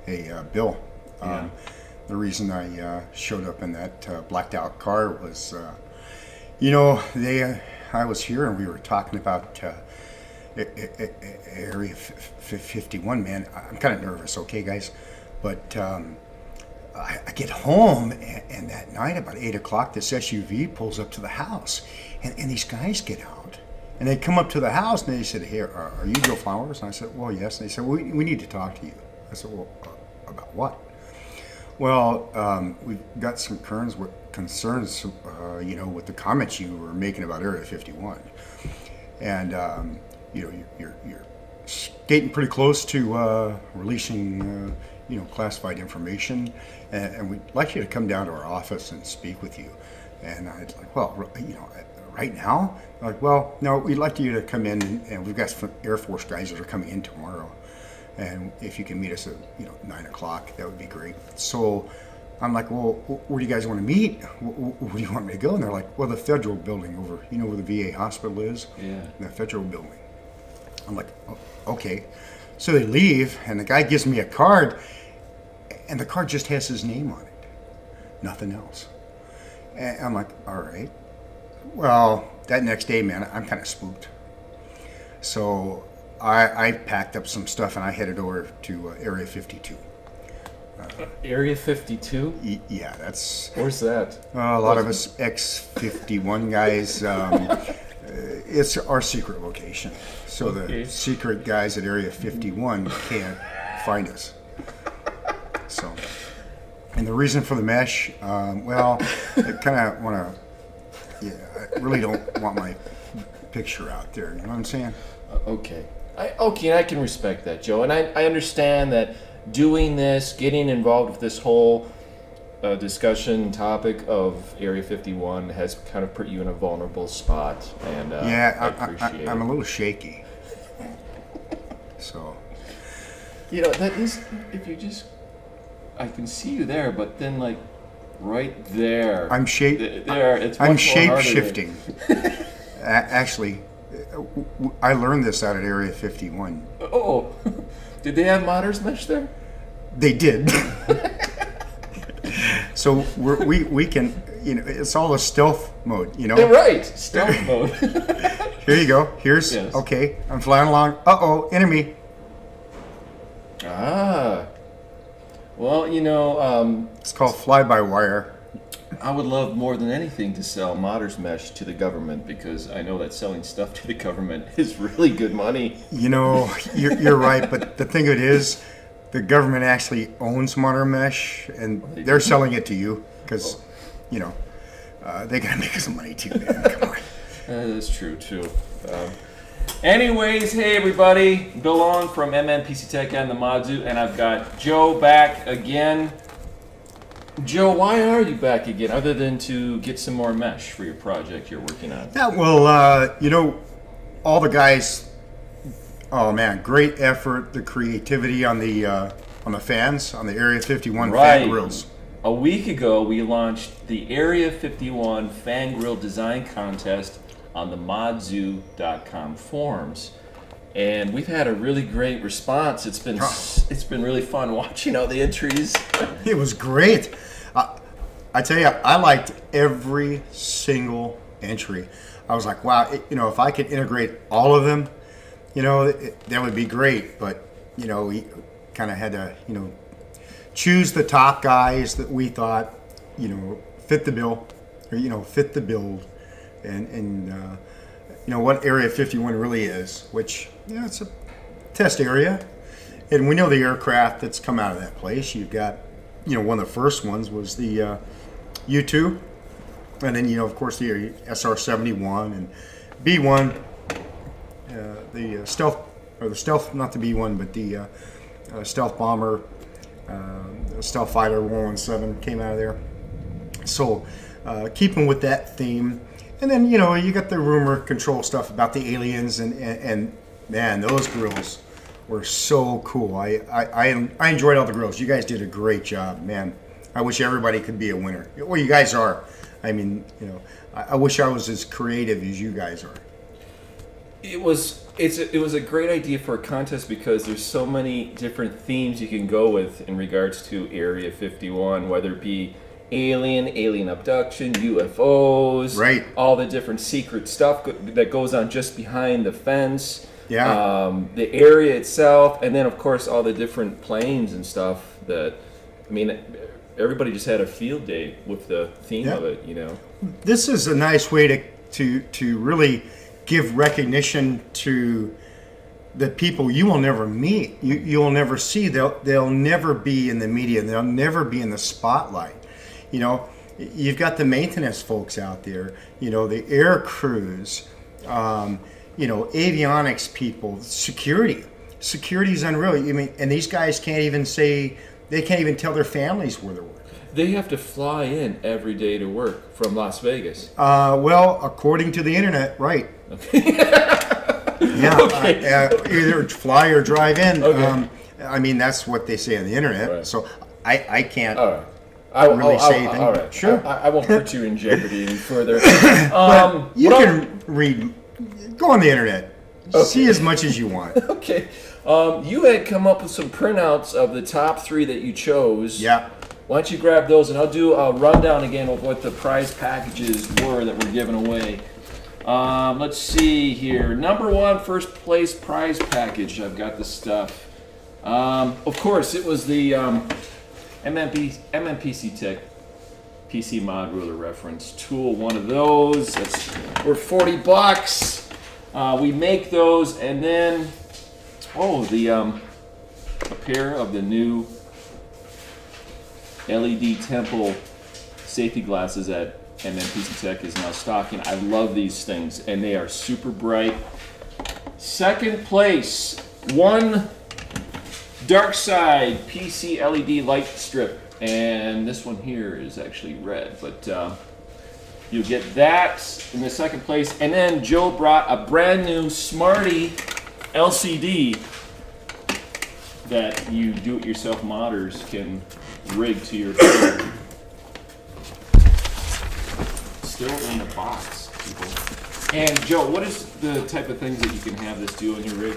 Hey, Bill. Yeah. The reason I showed up in that blacked out car was, you know, I was here and we were talking about Area 51, man. I'm kind of nervous, okay, guys? But I get home and that night about 8 o'clock, this SUV pulls up to the house and these guys get out. And they come up to the house and they said, "Hey, are you Joe Flowers?" And I said, "Well, yes." And they said, "We need to talk to you." I said, "Well, about what?" Well, we've got some concerns, you know, with the comments you were making about Area 51. And, you know, you're skating pretty close to releasing, you know, classified information. And we'd like you to come down to our office and speak with you. And I'd like, well, you know, right now? Like, well, no, we'd like you to come in, and we've got some Air Force guys that are coming in tomorrow. And if you can meet us at, you know, 9 o'clock, that would be great. So I'm like, well, where do you guys want to meet? Where do you want me to go? And they're like, well, the federal building over, you know where the VA hospital is? Yeah. The federal building. I'm like, oh, okay. So they leave, and the guy gives me a card, and the card just has his name on it. Nothing else. And I'm like, all right. Well, that next day, man, I'm kind of spooked. So I packed up some stuff and I headed over to Area 52. Area 52? Yeah, that's... Where's that? A lot of us ex-51 guys, it's our secret location. So Okay. the secret guys at Area 51 can't find us. So, and the reason for the mesh, well, I kind of want to, yeah, I really don't want my picture out there, you know what I'm saying? Okay. I can respect that, Joe. And I understand that doing this, getting involved with this whole discussion topic of Area 51 has kind of put you in a vulnerable spot. And Yeah, I appreciate I'm it. a little shaky. So, You know, that is, if you just, I can see you there, but then like right there. I'm There, it's I'm much shape more harder shifting. Actually, I learned this out at Area 51. Oh, did they have Modders Mesh there? They did. So we can, you know, it's all a stealth mode, you know. They're right, stealth mode. Here you go. Here's Yes. okay. I'm flying along. Uh-oh, enemy. Ah, well, you know, It's called fly-by-wire. I would love more than anything to sell Modders Mesh to the government because I know that selling stuff to the government is really good money. You know, you're right, but the thing of it is, the government actually owns Modern Mesh, and They they're do? selling it to you because, you know, they gotta make some money too, man. Come on. That is true too. Anyways, hey everybody, Bill Long from MNPC Tech and the Modzu, and I've got Joe back again. Joe, why are you back again, other than to get some more mesh for your project you're working on? Yeah, well, you know, all the guys. Oh man, great effort, the creativity on the fans, on the Area 51 fan grills. A week ago, we launched the Area 51 Fan Grill Design Contest on the modzu.com forums. And we've had a really great response. It's been really fun watching all the entries. It was great. I tell you, I liked every single entry. I was like, wow, you know, if I could integrate all of them, you know, that would be great. But, you know, we kind of had to, you know, choose the top guys that we thought, you know, fit the bill, or, you know, fit the build, and you know, what Area 51 really is, which, you know, it's a test area. And we know the aircraft that's come out of that place. You've got, you know, one of the first ones was the U-2. And then, you know, of course, the SR-71 and B-1, the stealth, not the B-1, but the stealth bomber, stealth fighter 117 came out of there. So keeping with that theme. And then, you know, you got the rumor control stuff about the aliens, and man, those grills were so cool. I enjoyed all the grills. You guys did a great job, man. I wish everybody could be a winner. Well, you guys are. I mean, you know, I wish I was as creative as you guys are. It was it was a great idea for a contest because there's so many different themes you can go with in regards to Area 51, whether it be alien abduction, UFOs, right? All the different secret stuff that goes on just behind the fence. Yeah. The area itself, and then of course all the different planes and stuff. Everybody just had a field day with the theme of it. This is a nice way to really give recognition to the people you will never meet. You'll never see. They'll never be in the media. They'll never be in the spotlight. You've got the maintenance folks out there. The air crews. Avionics people, security. Security's unreal. And these guys can't even tell their families where they're working. They have to fly in every day to work from Las Vegas. Well, according to the internet, right. Okay. Yeah. Okay. Either fly or drive in. Okay. That's what they say on the internet. Right. So I can't really say anything. All right. Sure. I won't put you in jeopardy any further. You can read. Go on the internet. Okay. See as much as you want. Okay. You had come up with some printouts of the top 3 that you chose. Yeah. Why don't you grab those, and I'll do a rundown again of what the prize packages were that were given away. Let's see here. Number 1, first place prize package. I've got the stuff. Of course, it was the MMPC Tech PC Mod Ruler Reference Tool. One of those. That's worth $40. We make those, and then a pair of the new LED Temple safety glasses that MMPC Tech is now stocking. I love these things, and they are super bright. Second place, one Dark Side PC LED light strip, and this one here is actually red, but you get that in the second place. And then Joe brought a brand new Smarty LCD that you do-it-yourself modders can rig to your phone. Still in the box, people. And Joe, what is the type of things that you can have this do on your rig?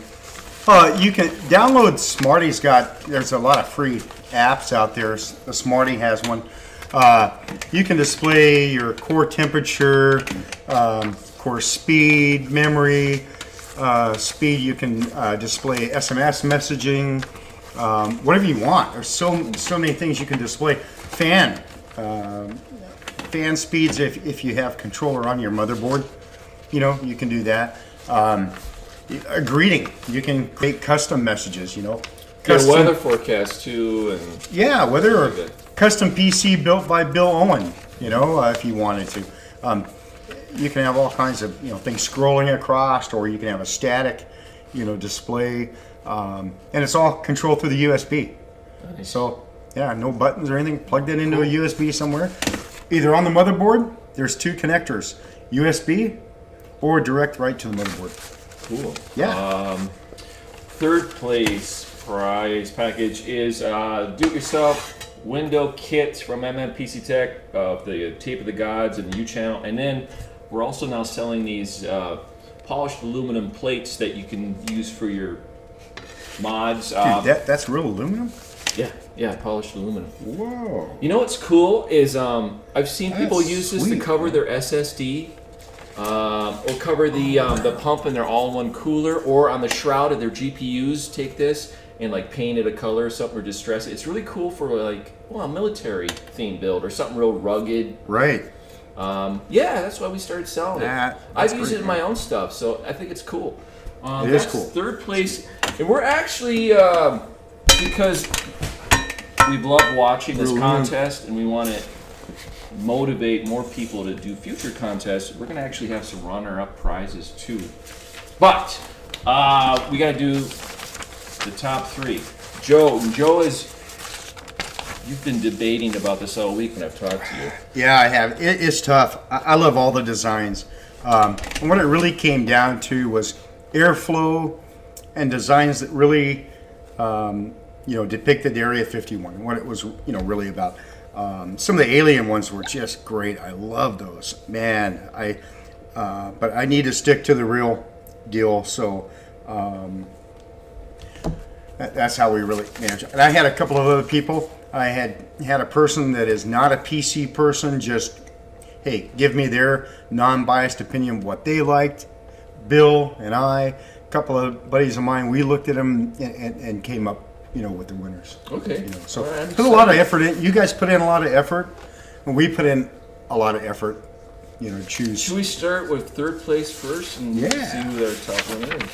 You can download Smarty's there's a lot of free apps out there. The Smarty has one. You can display your core temperature, core speed, memory, speed. You can display SMS messaging, whatever you want. There's so many things you can display. Fan speeds if you have controller on your motherboard. You can do that. A greeting. You can create custom messages. Custom weather forecast too, and yeah, weather or custom PC built by Bill Owen. If you wanted to, you can have all kinds of things scrolling across, or you can have a static, display, and it's all controlled through the USB. Nice. So yeah, no buttons or anything. Plugged it into a USB somewhere, either on the motherboard. There's 2 connectors, USB or direct right to the motherboard. Cool. Yeah. Third place prize package is do-it-yourself window kit from MMPC Tech of the Tape of the Gods and the U-channel, and then we're also now selling these polished aluminum plates that you can use for your mods. Dude, that's real aluminum? Yeah, polished aluminum. Whoa. What's cool is I've seen people use this to cover man. their SSD. Or cover the pump in their all-in-one cooler, or on the shroud of their GPUs. Take this and paint it a color or something, or distress it. It's really cool for a military theme build or something real rugged. Right. Yeah, that's why we started selling it. I've used it in my own stuff, so I think it's cool. It is cool. Third place, and we're actually because we've loved watching this contest, and we want to motivate more people to do future contests. We're going to actually have some runner-up prizes too. But we got to do the top 3. Joe you've been debating about this all week when I've talked to you. Yeah, I have. It's tough. I love all the designs. And what it really came down to was airflow and designs that really, depicted Area 51 and what it was, really about. Some of the alien ones were just great. I love those, man. But I need to stick to the real deal. So That's how we really manage it. And I had a couple of other people. I had a person that is not a PC person, just, hey, give me their non-biased opinion of what they liked. Bill and I, a couple of buddies of mine, we looked at them and came up, with the winners. Okay. So put a lot of effort in. You guys put in a lot of effort, and we put in a lot of effort, to choose. Should we start with third place first and see who their top winner is?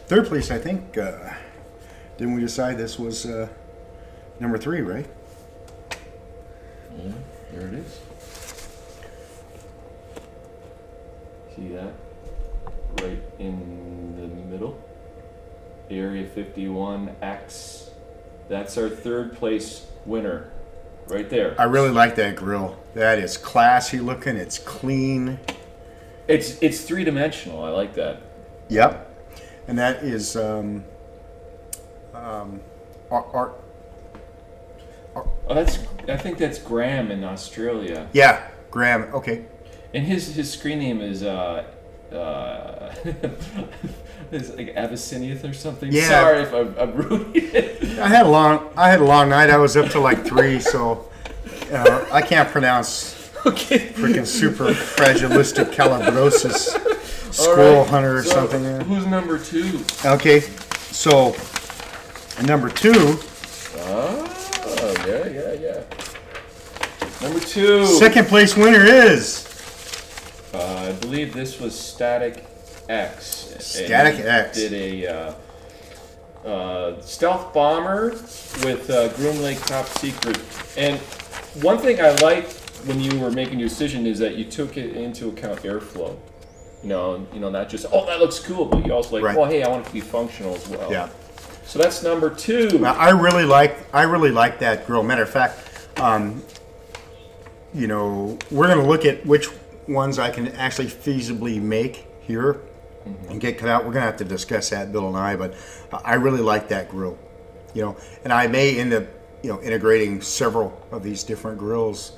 Third place, I think, didn't we decide this was number 3, right? Yeah, there it is. See that? Right in the middle. Area 51X. That's our third place winner. Right there. I really like that grill. That is classy looking. It's clean. It's three-dimensional. I like that. Yep. And that is art. I think that's Graham in Australia. Yeah, Graham. Okay. And his screen name is is like Abyssiniath or something. Yeah. Sorry if I'm ruining it. I had a long night. I was up till like 3, so I can't pronounce freaking superfragilistic calabrosis squirrel hunter or something. Who's number 2? Okay, so number 2. Oh, yeah. Number 2. Second place winner is. I believe this was Static X. Static X did a stealth bomber with Groom Lake Top Secret. And one thing I liked when you were making your decision is that you took it into account airflow. Not just that looks cool, but you also like, well, hey, I want it to be functional as well. Yeah. So that's number 2. Now, I really like that grill. Matter of fact, we're going to look at which ones I can actually feasibly make here and get cut out. We're going to have to discuss that, Bill and I, but I really like that grill. And I may end up, integrating several of these different grills,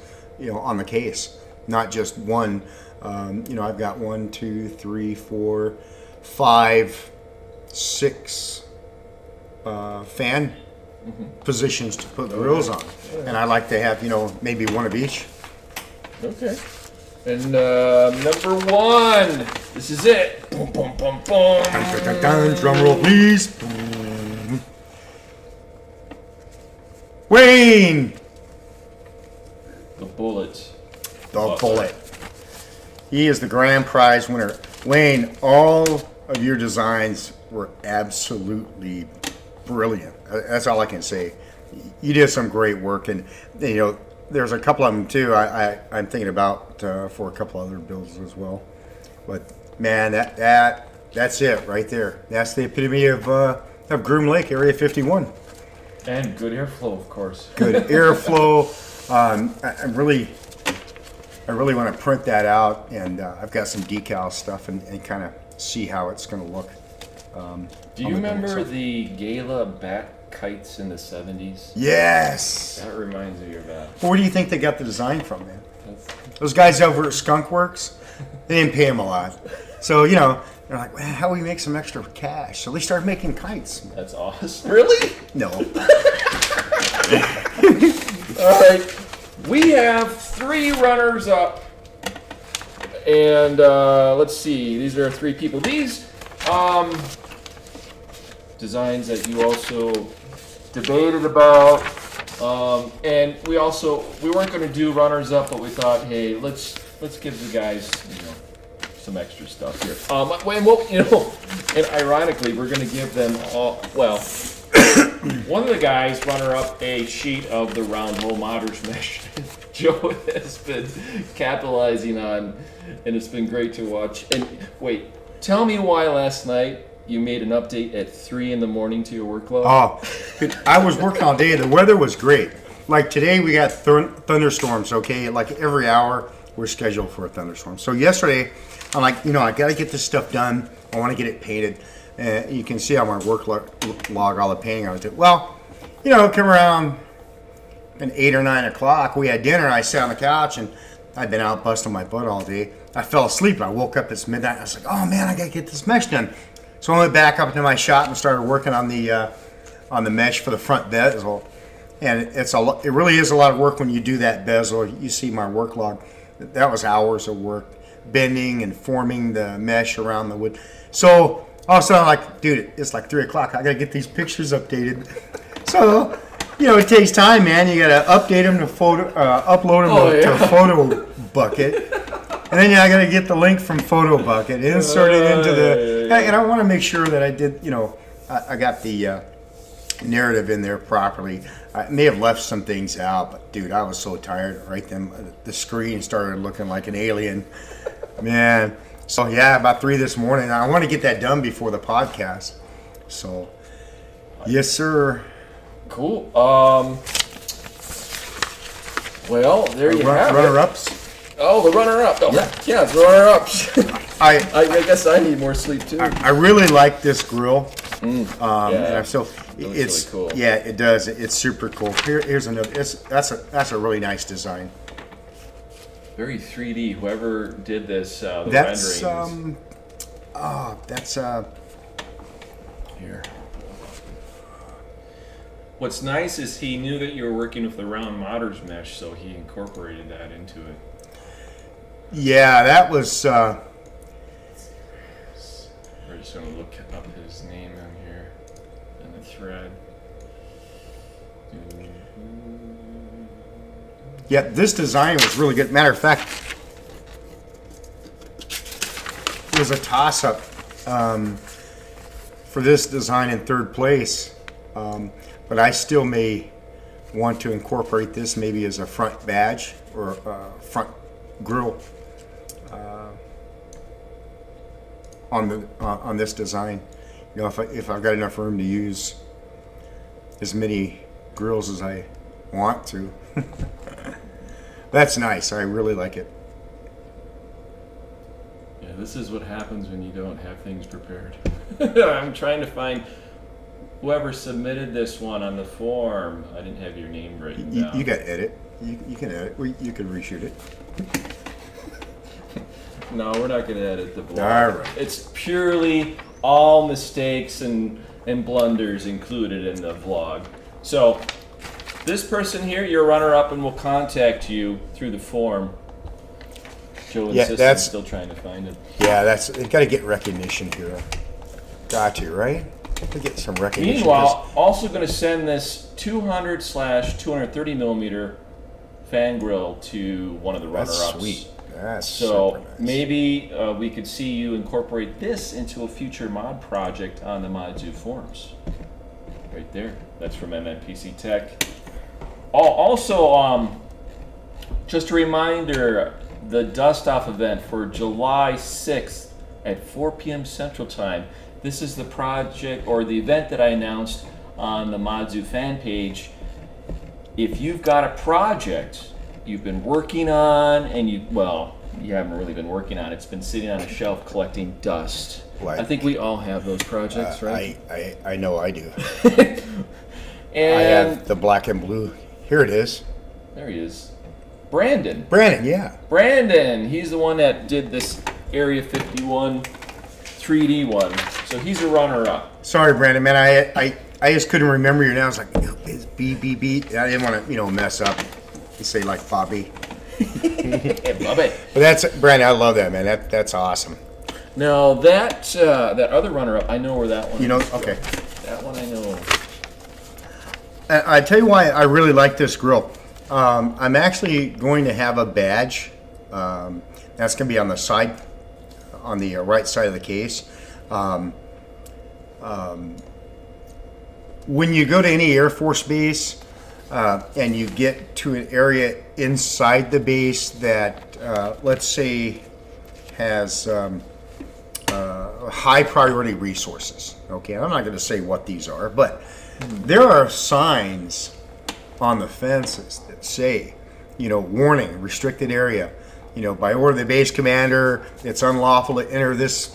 on the case, not just one. I've got 1, 2, 3, 4, 5, 6 fan positions to put the grills on, and I like to have maybe one of each. Okay. And number 1, this is it. Boom, boom, boom, boom. Dun, dun, dun, drum roll, please. Wayne. The Bullet. The Bullet. He is the grand prize winner. Wayne, all of your designs were absolutely brilliant. That's all I can say. You did some great work, and there's a couple of them too. I'm thinking about for a couple other builds as well. But man, that's it right there. That's the epitome of Groom Lake, Area 51. And good airflow, of course. Good airflow. I really want to print that out, and I've got some decal stuff and kind of see how it's going to look. Do you remember the Gala bat kites in the 70s? Yes. That reminds me of that. Well, where do you think they got the design from, man? Those guys over at Skunk Works, they didn't pay them a lot. So, they're like, well, how do we make some extra cash? So they started making kites. That's awesome. Really? No. All right. We have 3 runners up. And let's see. These are 3 people. These designs that you also debated about. And we weren't going to do runners up, but we thought, hey, let's give the guys, some extra stuff here. And ironically, we're going to give them all, one of the guys runner up a sheet of the round hole modders mesh Joe has been capitalizing on, and it's been great to watch. And wait, tell me why last night you made an update at 3 in the morning to your workload? Oh, I was working all day. The weather was great. Like today, we got thunderstorms. Okay, like every hour we're scheduled for a thunderstorm. So yesterday, I'm like, I got to get this stuff done. I want to get it painted. You can see on my work log all the painting I was doing. Well, come around at 8 or 9 o'clock, we had dinner. I sat on the couch, and I'd been out busting my butt all day. I fell asleep. I woke up. It's midnight. I was like, oh man, I got to get this mesh done. So I went back up into my shop and started working on the mesh for the front bezel. And it really is a lot of work when you do that bezel. You see my work log. That was hours of work, bending and forming the mesh around the wood. So all of a sudden I'm like, dude, it's like 3 o'clock. I got to get these pictures updated. So, it takes time, man. You got to update them to upload them to Photo Bucket. And then I got to get the link from Photo Bucket, insert it into the... And I want to make sure that I did, I got the narrative in there properly. I may have left some things out, but dude, I was so tired. Right then, the screen started looking like an alien. Man. So yeah, about 3 this morning. I want to get that done before the podcast. So, yes, sir. Cool. Well, there you have it. Runner-ups. Oh, the runner-up. Oh, yeah, it's the runner-ups. I guess I need more sleep too. I really like this grill. Yeah. So it's really cool. Yeah, it does. It's super cool. Here's another. That's a really nice design. Very 3D. Whoever did this, the That's renderings. That's Here. What's nice is he knew that you were working with the round modders mesh, so he incorporated that into it. Yeah, that was. We're just going to look up his name in here in the thread. Yeah, this design was really good. Matter of fact, it was a toss-up for this design in third place, but I still may want to incorporate this maybe as a front badge or a front grill on this design. If I've got enough room to use as many grills as I want to. That's nice. I really like it. Yeah, this is what happens when you don't have things prepared. I'm trying to find whoever submitted this one on the form. I didn't have your name written down. You got edit. You can edit. You can reshoot it. No, we're not going to edit the vlog. All right. It's purely all mistakes and blunders included in the vlog. So this person here, you're a runner-up, and will contact you through the form. Joe insists I'm still trying to find it. Yeah, it's got to get recognition here. Got to, right? To get some recognition. Meanwhile, also going to send this 200/230 millimeter fan grill to one of the runner-ups. That's sweet. That's so super nice. Maybe we could see you incorporate this into a future mod project on the ModZoo forums. Right there. That's from MNPC Tech. Also, just a reminder, the Dust Off event for July 6th at 4 p.m. Central Time. This is the project or the event that I announced on the ModZoo fan page. If you've got a project you've been working on and you haven't really been working on it, it's been sitting on a shelf collecting dust. Like, I think we all have those projects, right? I know I do. And I have the black and blue. Here it is. There he is. Brandon, yeah. Brandon, he's the one that did this Area 51 3D one. So he's a runner-up. Sorry, Brandon, man. I just couldn't remember your name. I was like, it's BBB. I didn't want to, mess up and say like Bobby. Bobby. But that's Brandon. I love that, man. That's awesome. Now that other runner-up, I know where that one. Okay. That one I know. I tell you why I really like this grill. I'm actually going to have a badge. That's going to be on the side, on the right side of the case. When you go to any Air Force base and you get to an area inside the base that, let's say, has high priority resources. Okay, I'm not going to say what these are, but there are signs on the fences that say, warning, restricted area. By order of the base commander, it's unlawful to enter this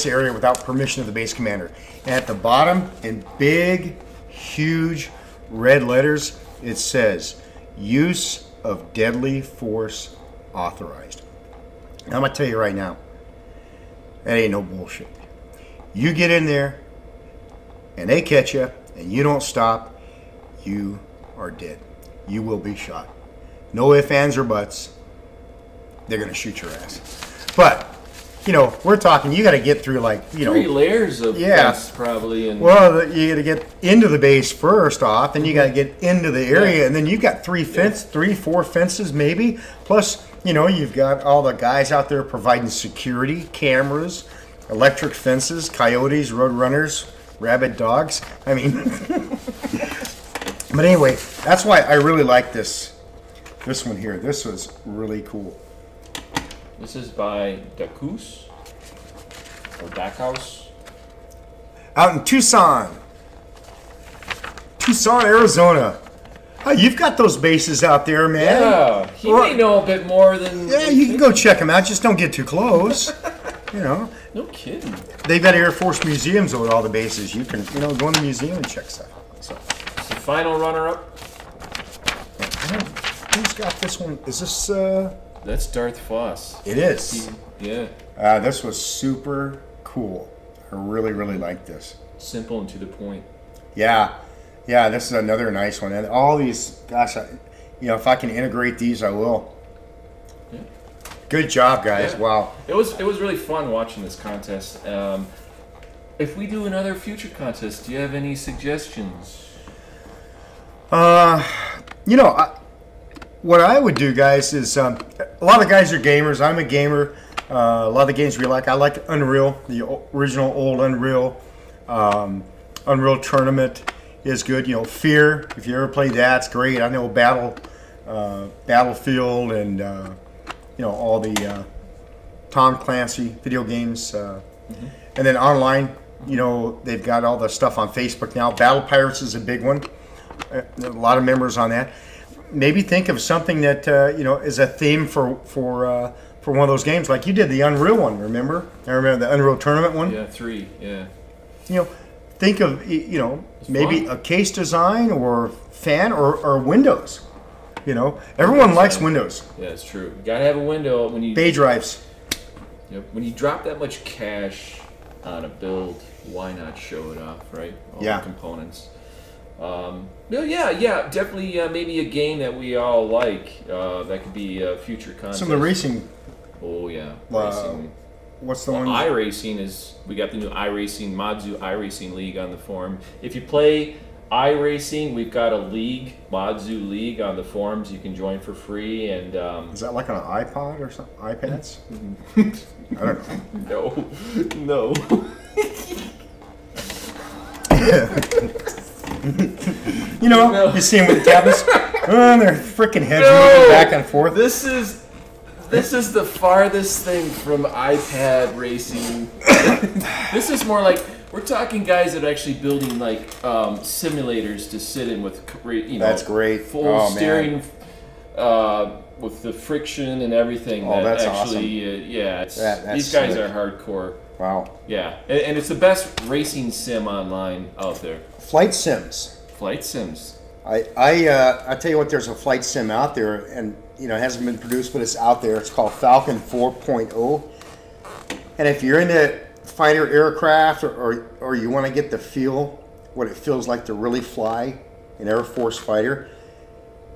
area without permission of the base commander. And at the bottom, in big, huge red letters, it says, use of deadly force authorized. Now, I'm going to tell you right now, that ain't no bullshit. You get in there, and they catch you, and you don't stop, you are dead. You will be shot. No ifs, ands, or buts. They're going to shoot your ass. But, you know, we're talking, you got to get through like, you know. 3 layers of fence probably. And well, you got to get into the base first off, then you got to get into the area, and then you got 3, 4 fences maybe. Plus, you know, you've got all the guys out there providing security, cameras, electric fences, coyotes, road runners, rabid dogs. I mean, but anyway, that's why I really like this one here. This was really cool. This is by Dacus or Dackhouse. Out in Tucson, Arizona. Oh, you've got those bases out there, man. Yeah, he may know a bit more than. Yeah, you can go check them out. Just don't get too close. You know. No kidding. They've got Air Force museums with all the bases. You can, you know, go in the museum and check stuff out. So, it's the final runner-up. Who's got this one? Is this? That's Darth Foss. It is. Yeah. This was super cool. I really, really like this. Simple and to the point. Yeah, this is another nice one. And all these, gosh, you know, if I can integrate these, I will. Yeah. Good job, guys. Yeah. Wow. It was really fun watching this contest. If we do another future contest, do you have any suggestions? You know, what I would do, guys, is a lot of guys are gamers. I'm a gamer. A lot of the games we like. I like Unreal, the original old Unreal. Unreal Tournament is good. You know, Fear, if you ever played that, it's great. I know Battlefield and, you know, all the Tom Clancy video games. And then online, you know, they've got all the stuff on Facebook now. Battle Pirates is a big one. A lot of members on that. Maybe think of something that you know, is a theme for one of those games, like you did the Unreal one. Remember? I remember the Unreal Tournament one. Yeah, 3. Yeah. You know, think of, you know, maybe a case design or fan or windows. You know, everyone likes windows. Yeah, it's true. You gotta have a window when you. Bay drives. Yep. When you drop that much cash on a build, why not show it off, right? All the components. No, yeah, definitely. Maybe a game that we all like. That could be a future contest. Some of the racing. Oh yeah, racing. What's the one? iRacing is. We got the new iRacing Modzu iRacing League on the forum. If you play iRacing, we've got a league, Modzu League, on the forums. You can join for free. And is that like on an iPod or something? iPads? I don't know. No. You know, you see them with the tablets. Their freaking heads moving back and forth. This is the farthest thing from iPad racing. This is more like, we're talking guys that are actually building like simulators to sit in with, you know. That's great. Full steering with the friction and everything. Oh, that's actually, awesome. Yeah, That's these guys slick. are hardcore. Wow. Yeah, and it's the best racing sim online out there. Flight sims. Flight sims. I tell you what, there's a flight sim out there, and you know, it hasn't been produced, but it's out there. It's called Falcon 4.0. And if you're into fighter aircraft, or you want to get the feel, what it feels like to really fly an Air Force fighter,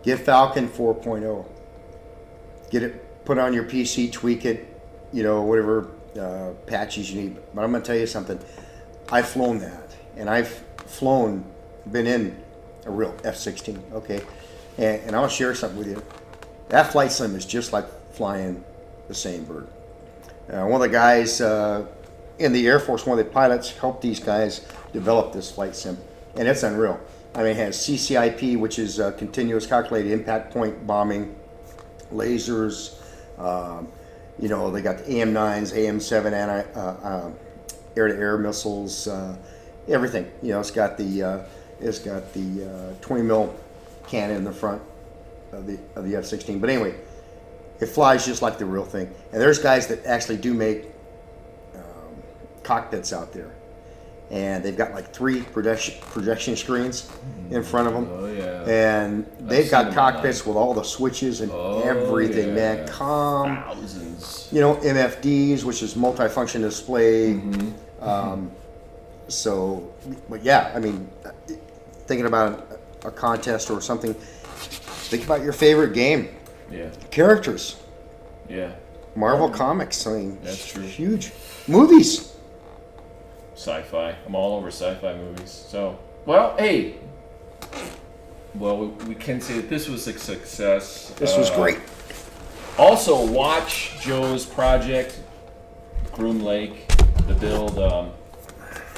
get Falcon 4.0. Get it, put it on your PC, tweak it, you know, whatever patches you need. But I'm going to tell you something. I've flown that, and I've been in a real F-16, okay? And I'll share something with you. That flight sim is just like flying the same bird. One of the guys in the Air Force, one of the pilots, helped these guys develop this flight sim, and it's unreal. I mean, it has CCIP, which is continuous calculated impact point bombing, lasers. You know, they got the AM9s, AM7 air-to-air missiles, everything. You know, it's got the 20 mil cannon in the front of the F-16. But anyway, it flies just like the real thing. And there's guys that actually do make cockpits out there, and they've got like 3 projection screens in front of them. Oh yeah. And they've got cockpits with all the switches and everything, man. Thousands. You know, MFDs, which is multifunction display. So, but yeah, I mean, thinking about a contest or something, think about your favorite game. Yeah. Characters. Yeah. Marvel Comics. I mean, That's true. Huge. Movies. Sci-fi. I'm all over sci-fi movies. So, well, hey. Well, we can say that this was a success. This was great. Also, watch Joe's project, Groom Lake, the build,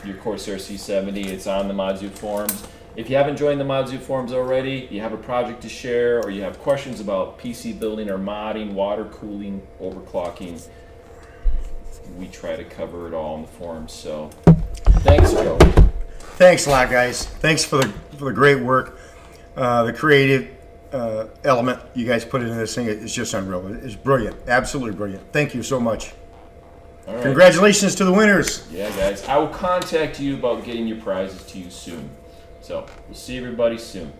your Corsair C70. It's on the Modzoo forums. If you haven't joined the Modzoo forums already, you have a project to share, or you have questions about PC building or modding, water cooling, overclocking, we try to cover it all in the forums. So, thanks, Joe. Thanks a lot, guys. Thanks for the great work. The creative element you guys put into this thing is just unreal. It's brilliant. Absolutely brilliant. Thank you so much. All right. Congratulations to the winners. Yeah, guys. I will contact you about getting your prizes to you soon. So, we'll see everybody soon.